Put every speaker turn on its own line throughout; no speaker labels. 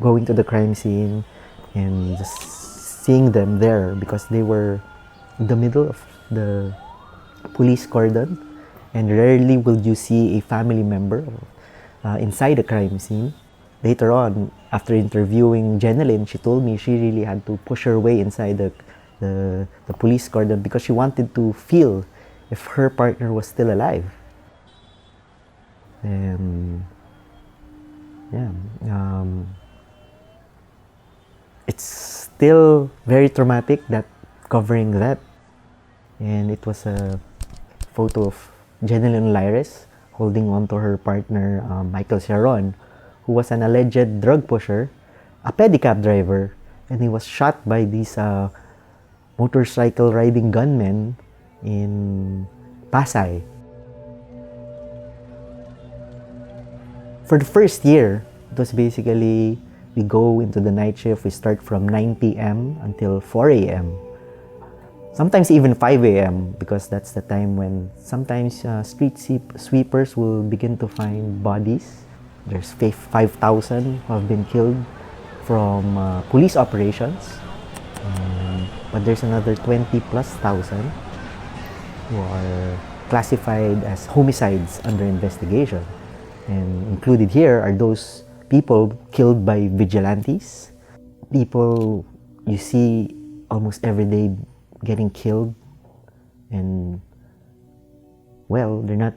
going to the crime scene and just seeing them there because they were in the middle of the police cordon, and rarely will you see a family member inside the crime scene. Later on, after interviewing Jenilyn, she told me she really had to push her way inside the police cordon because she wanted to feel if her partner was still alive. And yeah, it's still very traumatic that covering that. And it was a photo of Jenilyn Lyres holding on to her partner, Michael Sharon, who was an alleged drug pusher, a pedicab driver, and he was shot by these motorcycle riding gunmen in Pasay. For the first year, it was basically we go into the night shift. We start from 9 p.m. until 4 a.m. Sometimes even 5 a.m. because that's the time when sometimes street sweepers will begin to find bodies. There's 5,000 who have been killed from police operations, but there's another 20 plus thousand who are classified as homicides under investigation. And included here are those people killed by vigilantes, people you see almost every day getting killed, and well, they're not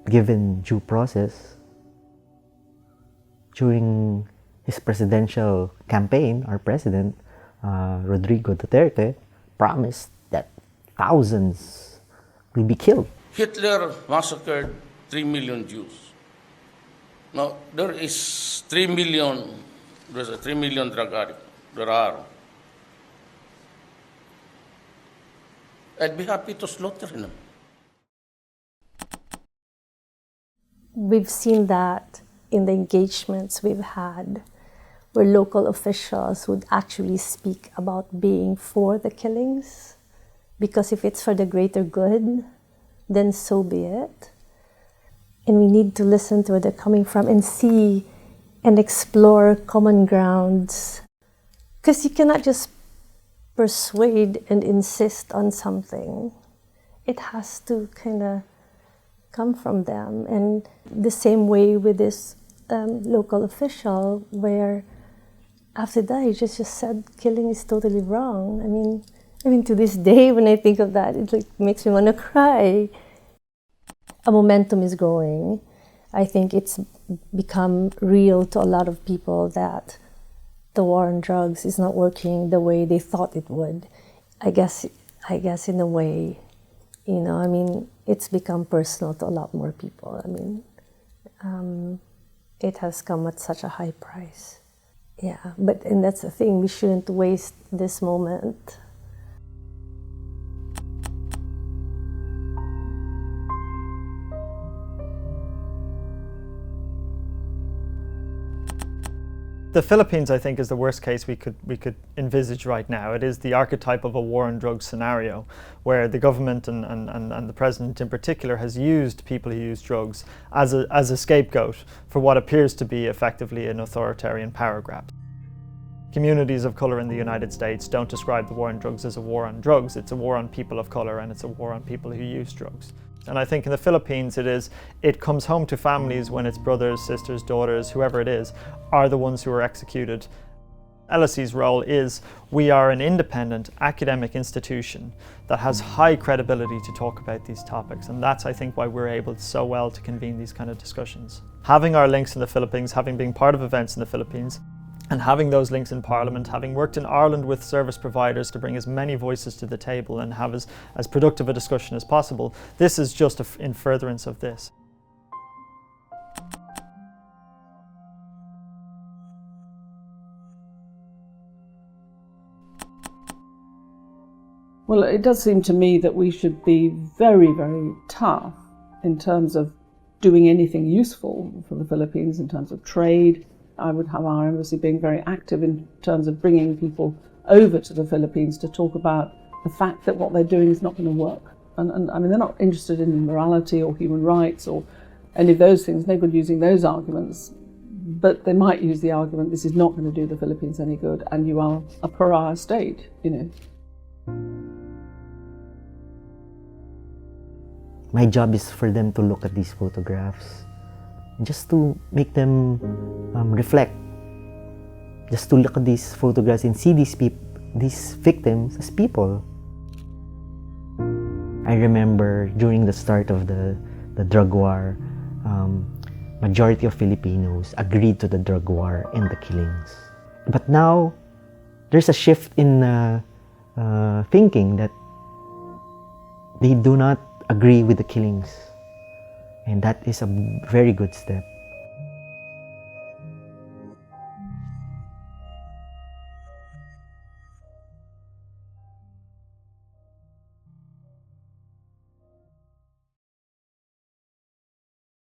given due process. During his presidential campaign, our president, Rodrigo Duterte, promised that thousands will be killed.
Hitler massacred 3 million Jews. Now, there's a 3 million drug addicts. There are. I'd be happy to slaughter them.
We've seen that in the engagements we've had, where local officials would actually speak about being for the killings, because if it's for the greater good, then so be it. And we need to listen to where they're coming from and see and explore common grounds. Because you cannot just persuade and insist on something. It has to kind of come from them. And the same way with this local official, where after that he just said killing is totally wrong. I mean to this day when I think of that, it like makes me want to cry. A momentum is growing. I think it's become real to a lot of people that the war on drugs is not working the way they thought it would. I guess in a way, it's become personal to a lot more people. It has come at such a high price. Yeah, and that's the thing, we shouldn't waste this moment.
The Philippines, I think, is the worst case we could envisage right now. It is the archetype of a war on drugs scenario, where the government and the president in particular has used people who use drugs as a scapegoat for what appears to be effectively an authoritarian power grab. Communities of colour in the United States don't describe the war on drugs as a war on drugs. It's a war on people of colour, and it's a war on people who use drugs. And I think in the Philippines it comes home to families when its brothers, sisters, daughters, whoever it is, are the ones who are executed. LSE's role is we are an independent academic institution that has high credibility to talk about these topics, and that's, I think, why we're able so well to convene these kind of discussions. Having our links in the Philippines, having been part of events in the Philippines, and having those links in Parliament, having worked in Ireland with service providers to bring as many voices to the table and have as productive a discussion as possible, this is just in furtherance of this.
Well, it does seem to me that we should be very, very tough in terms of doing anything useful for the Philippines in terms of trade. I would have our embassy being very active in terms of bringing people over to the Philippines to talk about the fact that what they're doing is not going to work. And I mean, they're not interested in morality or human rights or any of those things. They're good using those arguments. But they might use the argument, this is not going to do the Philippines any good, and you are a pariah state,
My job is for them to look at these photographs, just to make them reflect, just to look at these photographs and see these victims as people. I remember during the start of the drug war, majority of Filipinos agreed to the drug war and the killings. But now, there's a shift in thinking that they do not agree with the killings. And that is a very good step.